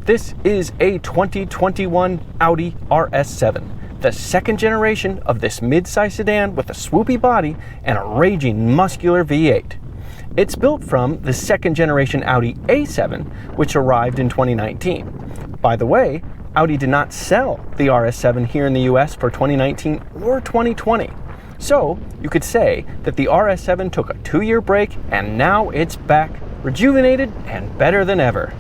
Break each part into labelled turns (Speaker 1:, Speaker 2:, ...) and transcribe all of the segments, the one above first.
Speaker 1: This is a 2021 Audi RS7, the second generation of this mid-size sedan with a swoopy body and a raging muscular V8. It's built from the second generation Audi A7, which arrived in 2019. By the way, Audi did not sell the RS7 here in the US for 2019 or 2020. So you could say that the RS7 took a 2-year break and now it's back, rejuvenated and better than ever.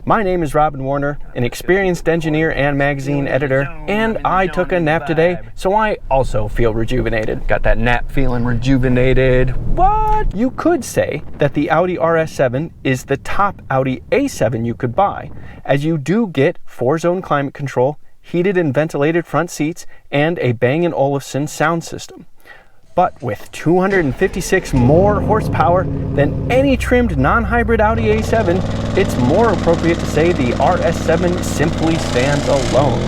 Speaker 1: My name is Robin Warner, an experienced engineer and magazine editor, and I took a nap today, so I also feel rejuvenated. Got that nap feeling rejuvenated. What? You could say that the Audi RS7 is the top Audi A7 you could buy, as you do get 4-zone climate control, heated and ventilated front seats, and a Bang & Olufsen sound system. But with 256 more horsepower than any trimmed non-hybrid Audi A7, it's more appropriate to say the RS7 simply stands alone.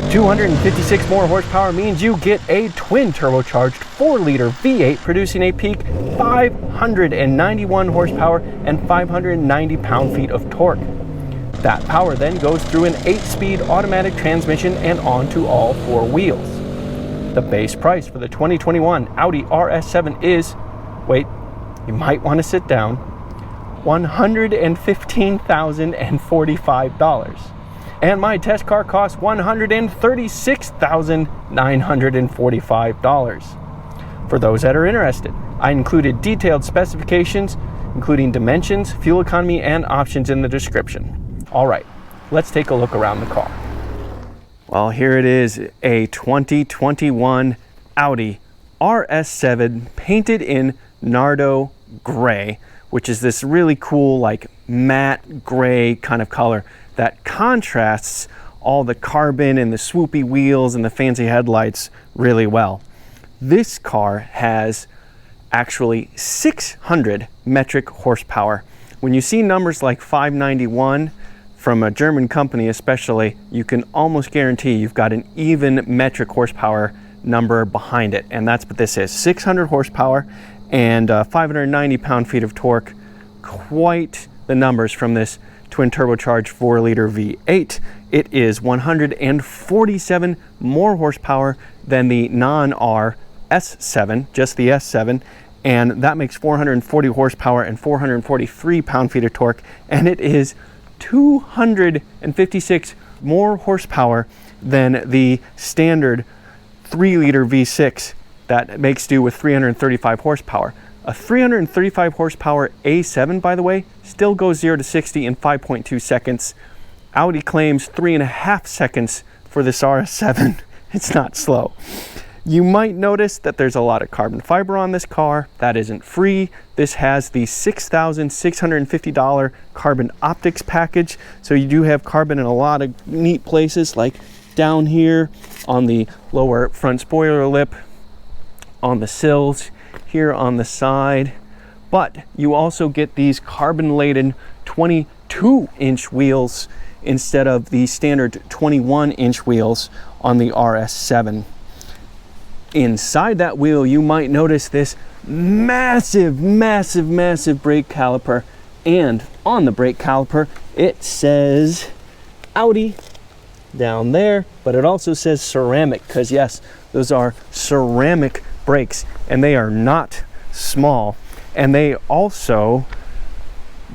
Speaker 1: 256 more horsepower means you get a twin turbocharged 4-liter V8 producing a peak 591 horsepower and 590 pound-feet of torque. That power then goes through an 8-speed automatic transmission and onto all 4 wheels. The base price for the 2021 Audi RS7 is, wait, you might want to sit down, $115,045. And my test car costs $136,945. For those that are interested, I included detailed specifications, including dimensions, fuel economy, and options in the description. All right, let's take a look around the car. Well, here it is, a 2021 Audi RS7 painted in Nardo Gray, which is this really cool, like matte gray kind of color that contrasts all the carbon and the swoopy wheels and the fancy headlights really well. This car has actually 600 metric horsepower. When you see numbers like 591, from a German company especially, you can almost guarantee you've got an even metric horsepower number behind it. And that's what this is, 600 horsepower and 590 pound-feet of torque. Quite the numbers from this twin turbocharged 4-liter V8. It is 147 more horsepower than the non-R S7, just the S7. And that makes 440 horsepower and 443 pound-feet of torque. And it is 256 more horsepower than the standard 3-liter V6 that makes do with 335 horsepower. A 335 horsepower A7, by the way, still goes 0 to 60 in 5.2 seconds. Audi claims 3.5 seconds for this RS7. It's not slow. You might notice that there's a lot of carbon fiber on this car. That isn't free. This has the $6,650 carbon optics package. So you do have carbon in a lot of neat places, like down here on the lower front spoiler lip, on the sills, here on the side. But you also get these carbon-laden 22-inch wheels instead of the standard 21-inch wheels on the RS7. Inside that wheel, you might notice this massive brake caliper, and on the brake caliper it says Audi down there, but it also says ceramic, because yes, those are ceramic brakes and they are not small. And they also,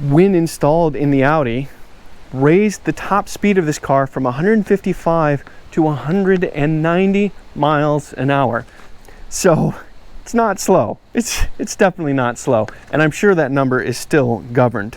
Speaker 1: when installed in the Audi, raised the top speed of this car from 155 to 190 miles an hour. So it's not slow. It's definitely not slow. And I'm sure that number is still governed.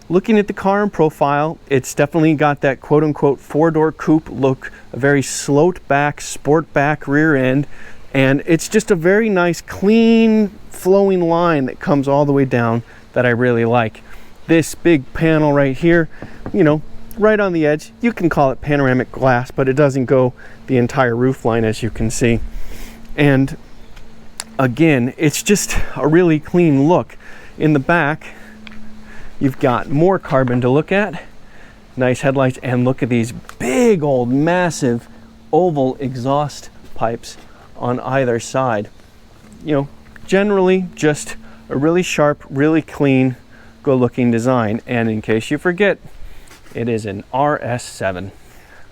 Speaker 1: Looking at the car in profile, it's definitely got that quote-unquote 4-door coupe look, a very sloped back, sport back rear end. And it's just a very nice, clean, flowing line that comes all the way down that I really like. This big panel right here, you know, right on the edge, you can call it panoramic glass, but it doesn't go the entire roof line, as you can see. And again, it's just a really clean look. In the back, you've got more carbon to look at, nice headlights, and look at these big old massive oval exhaust pipes on either side. You know, generally just a really sharp, really clean, good looking design. And in case you forget, It is an RS7.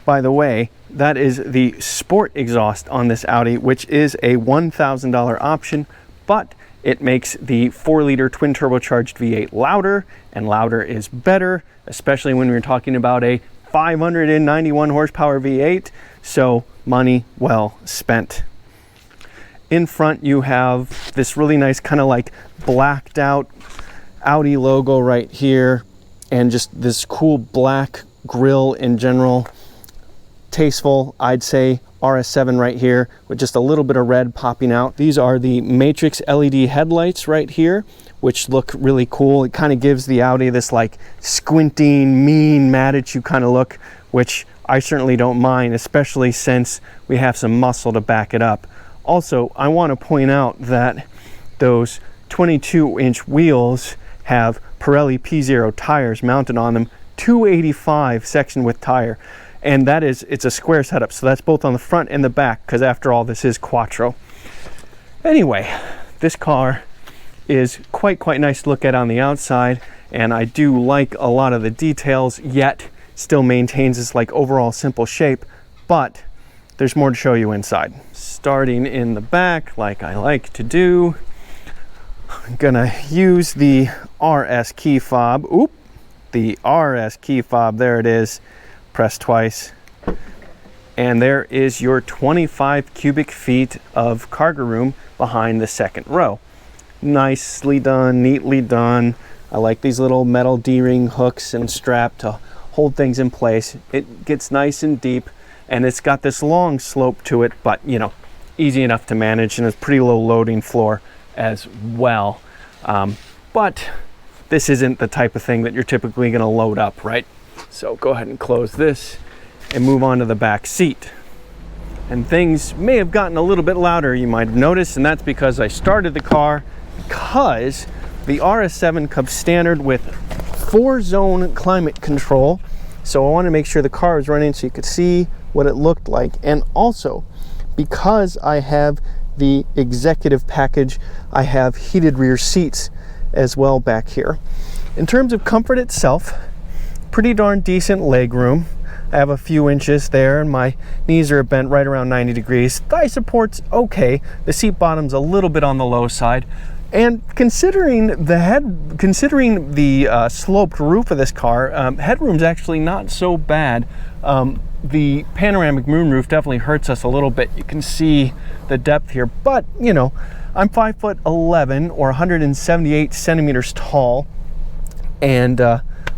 Speaker 1: By the way, that is the sport exhaust on this Audi, which is a $1,000 option, but it makes the 4-liter twin turbocharged V8 louder, and louder is better, especially when we're talking about a 591 horsepower V8, so money well spent. In front you have this really nice kind of like blacked out Audi logo right here, and just this cool black grille in general. Tasteful, I'd say, RS7 right here with just a little bit of red popping out. These are the Matrix LED headlights right here, which look really cool. It kind of gives the Audi this like squinting, mean, mad at you kind of look, which I certainly don't mind, especially since we have some muscle to back it up. Also, I want to point out that those 22-inch wheels have Pirelli P0 tires mounted on them, 285 section width tire. And it's a square setup, so that's both on the front and the back, because after all, this is Quattro. Anyway, this car is quite nice to look at on the outside, and I do like a lot of the details, yet still maintains this like overall simple shape, but there's more to show you inside. Starting in the back, like I like to do, I'm gonna use the RS key fob. Oop, the RS key fob, there it is. Press twice, and there is your 25 cubic feet of cargo room behind the second row. Nicely done, neatly done. I like these little metal D-ring hooks and strap to hold things in place. It gets nice and deep, and it's got this long slope to it, but you know, easy enough to manage, and it's pretty low loading floor as well. But this isn't the type of thing that you're typically going to load up, right? So go ahead and close this and move on to the back seat. And things may have gotten a little bit louder, you might have noticed, and that's because I started the car, because the RS7 comes standard with 4-zone climate control. So I want to make sure the car is running so you could see what it looked like. And also, because I have the executive package, I have heated rear seats as well back here. In terms of comfort itself, pretty darn decent leg room. I have a few inches there, and my knees are bent right around 90 degrees. Thigh support's okay. The seat bottom's a little bit on the low side. And considering the sloped roof of this car, headroom's actually not so bad. The panoramic moonroof definitely hurts us a little bit. You can see the depth here, but you know, I'm 5'11" or 178 centimeters tall, and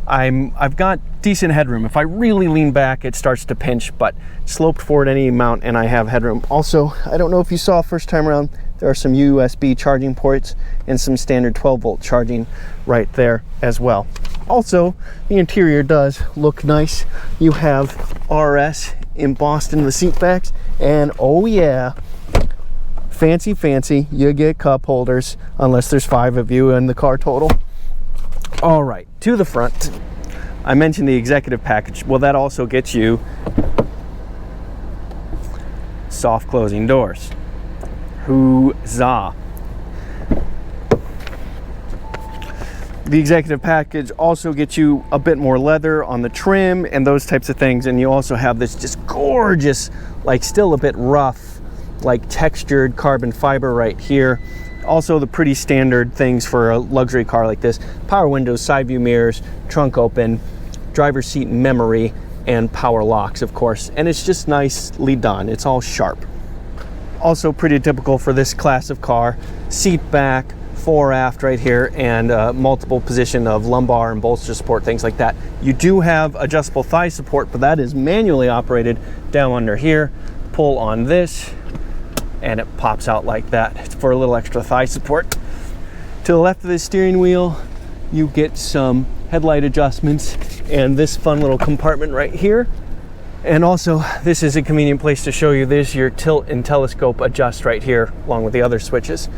Speaker 1: I've got decent headroom. If I really lean back, it starts to pinch, but sloped forward any amount and I have headroom. Also, I don't know if you saw first time around, there are some USB charging ports and some standard 12-volt charging right there as well. Also, the interior does look nice. You have RS embossed in the seat backs, and oh yeah, fancy, you get cup holders, unless there's 5 of you in the car total. All right, to the front. I mentioned the executive package. Well, that also gets you soft closing doors. Huzzah. The executive package also gets you a bit more leather on the trim and those types of things, and you also have this just gorgeous, like still a bit rough, like textured carbon fiber right here. Also the pretty standard things for a luxury car like this: power windows, side view mirrors, trunk open, driver's seat memory, and power locks, of course. And it's just nicely done. It's all sharp. Also pretty typical for this class of car: seat back, fore aft right here, and multiple position of lumbar and bolster support, things like that. You do have adjustable thigh support, but that is manually operated down under here. Pull on this and it pops out like that. It's for a little extra thigh support. To the left of the steering wheel, you get some headlight adjustments and this fun little compartment right here. And also, this is a convenient place to show you this, your tilt and telescope adjust right here, along with the other switches.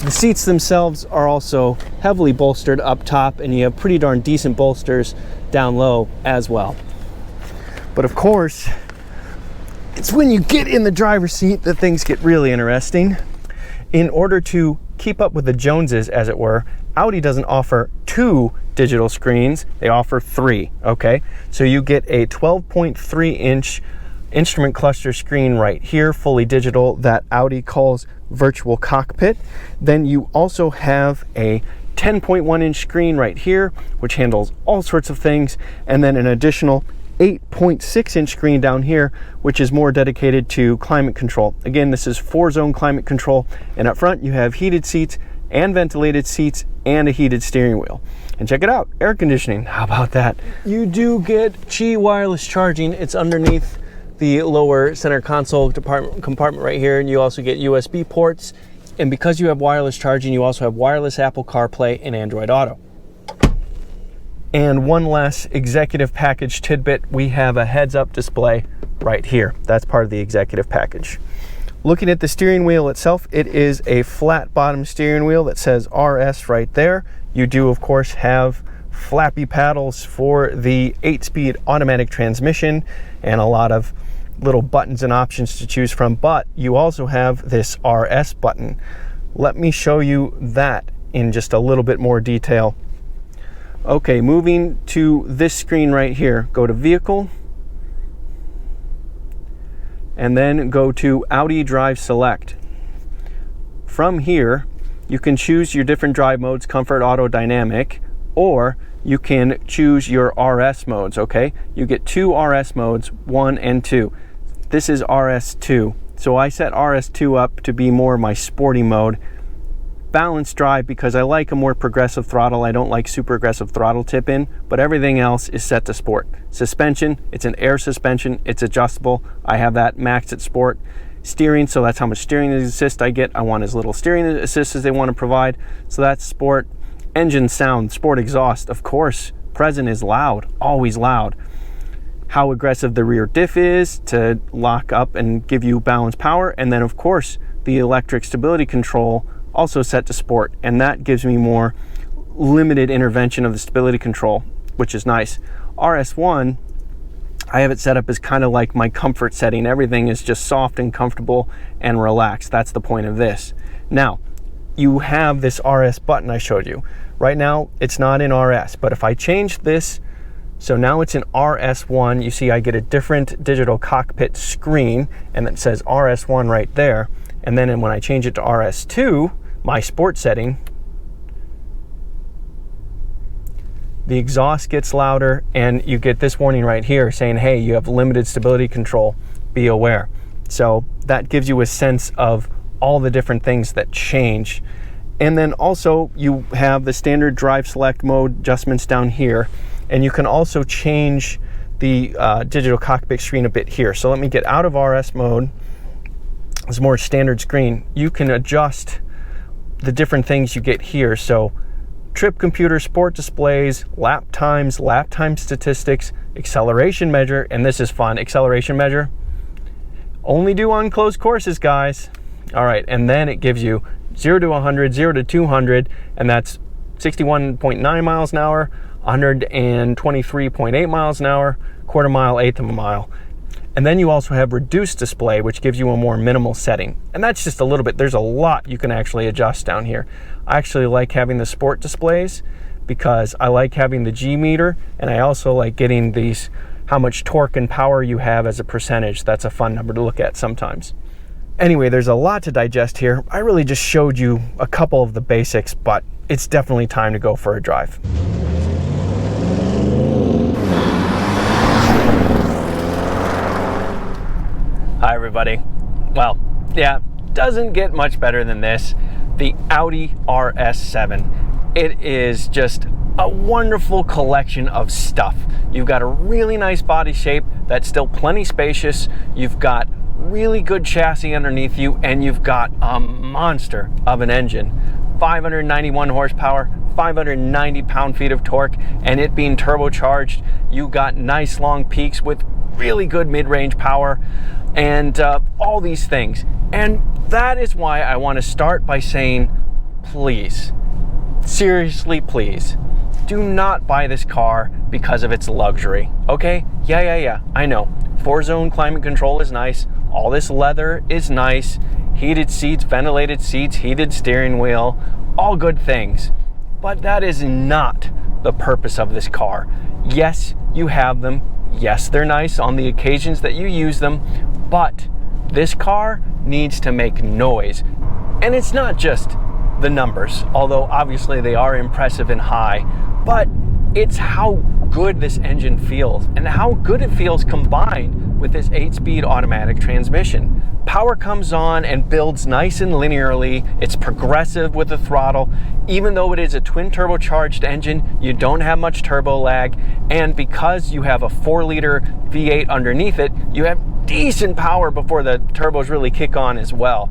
Speaker 1: The seats themselves are also heavily bolstered up top, and you have pretty darn decent bolsters down low as well. But of course, it's when you get in the driver's seat that things get really interesting. In order to keep up with the Joneses, as it were, Audi doesn't offer 2 digital screens. They offer 3, okay? So you get a 12.3-inch instrument cluster screen right here, fully digital, that Audi calls virtual cockpit. Then you also have a 10.1-inch screen right here, which handles all sorts of things, and then an additional 8.6-inch screen down here, which is more dedicated to climate control. Again, this is 4-zone climate control, and up front you have heated seats and ventilated seats and a heated steering wheel. And check it out, air conditioning. How about that? You do get Qi wireless charging. It's underneath the lower center console compartment right here, and you also get USB ports. And because you have wireless charging, you also have wireless Apple CarPlay and Android Auto. And one last executive package tidbit, we have a heads-up display right here. That's part of the executive package. Looking at the steering wheel itself, it is a flat bottom steering wheel that says RS right there. You do, of course, have flappy paddles for the 8-speed automatic transmission and a lot of little buttons and options to choose from, but you also have this RS button. Let me show you that in just a little bit more detail. Okay, moving to this screen right here, go to Vehicle, and then go to Audi Drive Select. From here, you can choose your different drive modes, Comfort, Auto, Dynamic, or you can choose your RS modes, okay? You get 2 RS modes, 1 and 2. This is RS2, so I set RS2 up to be more my sporty mode. Balanced drive because I like a more progressive throttle. I don't like super aggressive throttle tip in, but everything else is set to sport. Suspension, it's an air suspension, it's adjustable. I have that maxed at sport. Steering, so that's how much steering assist I get. I want as little steering assist as they want to provide, so that's sport. Engine sound, sport exhaust, of course, present is loud, always loud. How aggressive the rear diff is to lock up and give you balanced power, and then of course the electric stability control also set to sport, and that gives me more limited intervention of the stability control, which is nice. RS1, I have it set up as kind of like my comfort setting. Everything is just soft and comfortable and relaxed. That's the point of this. Now, you have this RS button I showed you. Right now, it's not in RS, but if I change this, so now it's in RS1, you see I get a different digital cockpit screen, and it says RS1 right there. And then when I change it to RS2, my sport setting, the exhaust gets louder, and you get this warning right here saying, hey, you have limited stability control, be aware. So that gives you a sense of all the different things that change. And then also you have the standard drive select mode adjustments down here, and you can also change the digital cockpit screen a bit here. So let me get out of RS mode. It's a more standard screen. You can adjust the different things you get here. So trip computer, sport displays, lap time statistics, acceleration measure, and this is fun, acceleration measure. Only do on closed courses, guys. All right, and then it gives you 0 to 100, 0 to 200, and that's 61.9 miles an hour, 123.8 miles an hour, quarter mile, eighth of a mile. And then you also have reduced display, which gives you a more minimal setting. And that's just a little bit, there's a lot you can actually adjust down here. I actually like having the sport displays because I like having the G meter, and I also like getting these, how much torque and power you have as a percentage. That's a fun number to look at sometimes. Anyway, there's a lot to digest here. I really just showed you a couple of the basics, but it's definitely time to go for a drive. Hi everybody. Well, yeah, doesn't get much better than this. The Audi RS7. It is just a wonderful collection of stuff. You've got a really nice body shape that's still plenty spacious. You've got really good chassis underneath you, and you've got a monster of an engine. 591 horsepower, 590 pound-feet of torque, and it being turbocharged, you got nice long peaks with really good mid-range power, and all these things. And that is why I want to start by saying, please, seriously please, do not buy this car because of its luxury, okay? Yeah, I know. 4-zone climate control is nice. All this leather is nice. Heated seats, ventilated seats, heated steering wheel, all good things. But that is not the purpose of this car. Yes, you have them. Yes, they're nice on the occasions that you use them, but this car needs to make noise. And it's not just the numbers, although obviously they are impressive and high, but it's how good this engine feels and how good it feels combined with this 8-speed automatic transmission. Power comes on and builds nice and linearly. It's progressive with the throttle. Even though it is a twin turbocharged engine, you don't have much turbo lag. And because you have a 4-liter V8 underneath it, you have decent power before the turbos really kick on as well.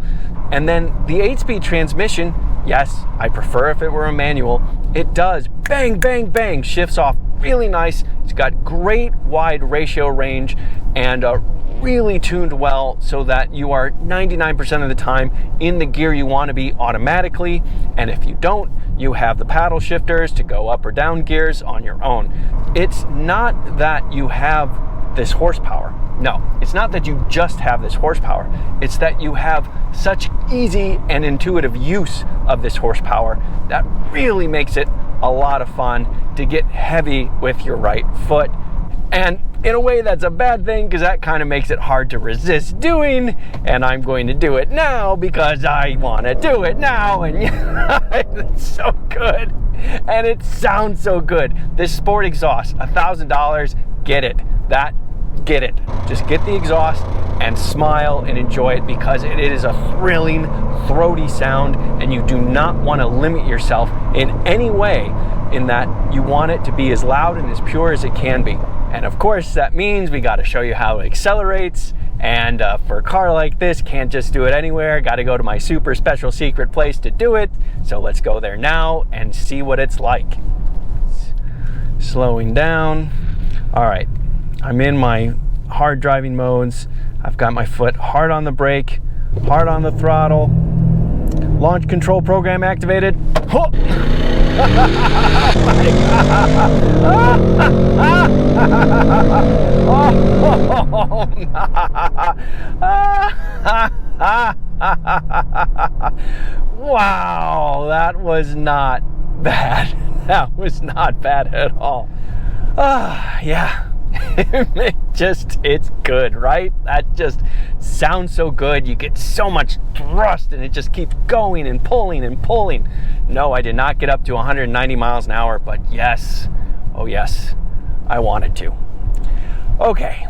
Speaker 1: And then the 8-speed transmission, yes, I prefer if it were a manual. It does bang, bang, bang, shifts off really nice. It's got great wide ratio range and really tuned well so that you are 99% of the time in the gear you want to be automatically. And if you don't, you have the paddle shifters to go up or down gears on your own. It's not that you have this horsepower. No, it's not that you just have this horsepower. It's that you have such easy and intuitive use of this horsepower that really makes it a lot of fun to get heavy with your right foot. And in a way, that's a bad thing because that kind of makes it hard to resist doing. And I'm going to do it now because I want to do it now. And it's so good. And it sounds so good. This sport exhaust, $1,000, get it. Get it. Just get the exhaust and smile and enjoy it because it is a thrilling, throaty sound, and you do not want to limit yourself in any way in that you want it to be as loud and as pure as it can be. And of course, that means we got to show you how it accelerates. And for a car like this, can't just do it anywhere. Got to go to my super special secret place to do it. So let's go there now and see what it's like. Slowing down. All right. I'm in my hard driving modes. I've got my foot hard on the brake, hard on the throttle. Launch control program activated. Oh, wow, that was not bad. That was not bad at all. Yeah. It's good, right? That just sounds so good. You get so much thrust and it just keeps going and pulling and pulling. No, I did not get up to 190 miles an hour, but yes, oh yes, I wanted to. Okay,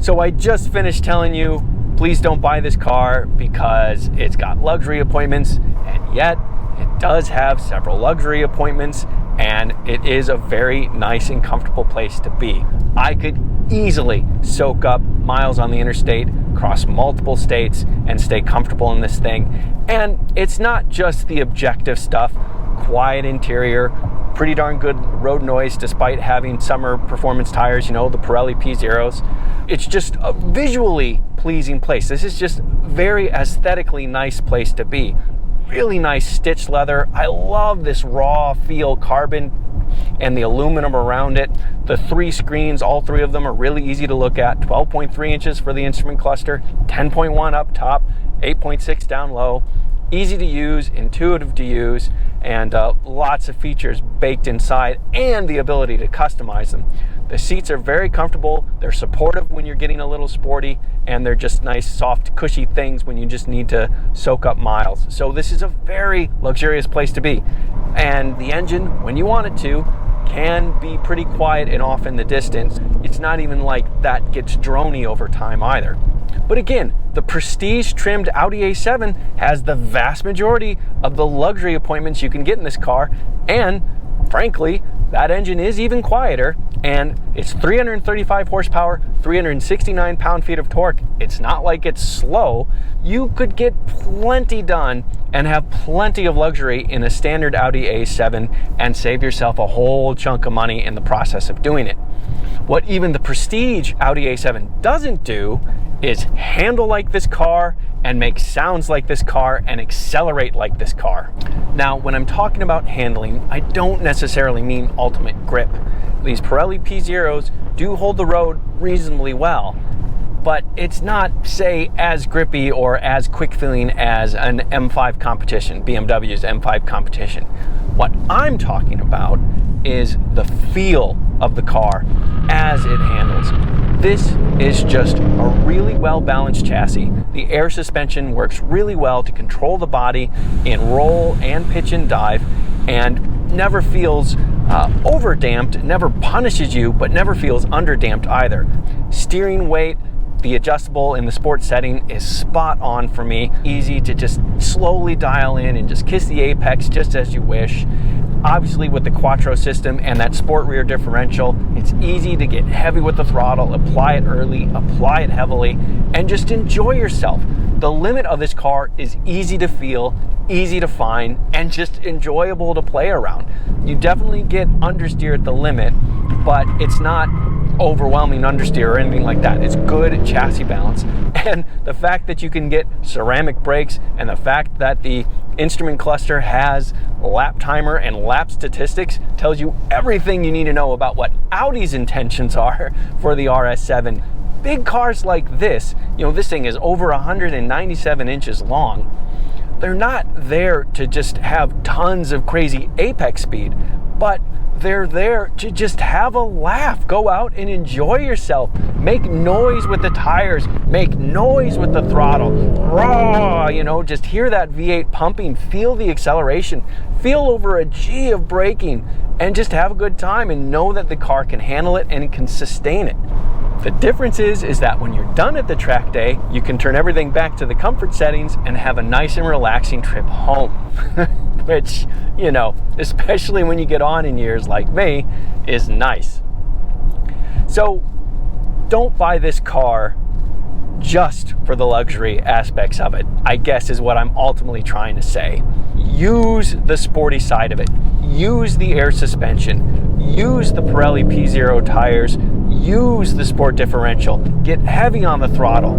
Speaker 1: so I just finished telling you, please don't buy this car because it's got luxury appointments, and yet it does have several luxury appointments, and it is a very nice and comfortable place to be. I could easily soak up miles on the interstate, cross multiple states, and stay comfortable in this thing. And it's not just the objective stuff, quiet interior, pretty darn good road noise despite having summer performance tires, you know, the Pirelli P0s. It's just a visually pleasing place. This is just a very aesthetically nice place to be. Really nice stitched leather. I love this raw feel carbon and the aluminum around it. The 3 screens, all 3 of them are really easy to look at. 12.3 inches for the instrument cluster, 10.1 up top, 8.6 down low. Easy to use, intuitive to use, and lots of features baked inside and the ability to customize them. The seats are very comfortable, they're supportive when you're getting a little sporty, and they're just nice, soft, cushy things when you just need to soak up miles. So this is a very luxurious place to be. And the engine, when you want it to, can be pretty quiet and off in the distance. It's not even like that gets droney over time either. But again, the prestige trimmed Audi A7 has the vast majority of the luxury appointments you can get in this car, and frankly, that engine is even quieter, and it's 335 horsepower, 369 pound-feet of torque. It's not like it's slow. You could get plenty done and have plenty of luxury in a standard Audi A7 and save yourself a whole chunk of money in the process of doing it. What even the prestige Audi A7 doesn't do is handle like this car and make sounds like this car and accelerate like this car. Now, when I'm talking about handling, I don't necessarily mean ultimate grip. These Pirelli P0s do hold the road reasonably well, but it's not, say, as grippy or as quick feeling as an M5 competition, BMW's M5 competition. What I'm talking about is the feel of the car as it handles. This is just a really well-balanced chassis. The air suspension works really well to control the body in roll and pitch and dive, and never feels over-damped, never punishes you, but never feels under-damped either. Steering weight, the adjustable in the sports setting, is spot on for me. Easy to just slowly dial in and just kiss the apex just as you wish. Obviously with the Quattro system and that sport rear differential, it's easy to get heavy with the throttle, apply it early, apply it heavily, and just enjoy yourself. The limit of this car is easy to feel, easy to find, and just enjoyable to play around. You definitely get understeer at the limit, but it's not overwhelming understeer or anything like that. It's good chassis balance, and the fact that you can get ceramic brakes, and the fact that the instrument cluster has lap timer and lap statistics tells you everything you need to know about what Audi's intentions are for the RS7. Big cars like this, you know, this thing is over 197 inches long. They're not there to just have tons of crazy apex speed, but they're there to just have a laugh. Go out and enjoy yourself. Make noise with the tires. Make noise with the throttle. Raw, you know, just hear that V8 pumping. Feel the acceleration. Feel over a G of braking, and just have a good time and know that the car can handle it and it can sustain it. The difference is that when you're done at the track day, you can turn everything back to the comfort settings and have a nice and relaxing trip home. Which, you know, especially when you get on in years like me, is nice. So don't buy this car just for the luxury aspects of it, I guess is what I'm ultimately trying to say. Use the sporty side of it. Use the air suspension. Use the Pirelli P0 tires. Use the sport differential. Get heavy on the throttle.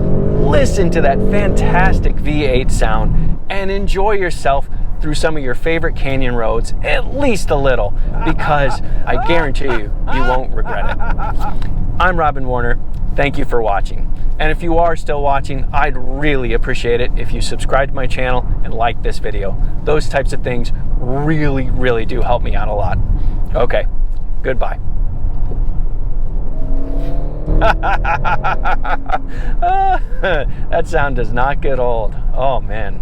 Speaker 1: Listen to that fantastic V8 sound and enjoy yourself through some of your favorite canyon roads, at least a little, because I guarantee you won't regret it. I'm Robin Warner. Thank you for watching. And if you are still watching, I'd really appreciate it if you subscribe to my channel and like this video. Those types of things really, really do help me out a lot. Okay, goodbye. That sound does not get old. Oh man.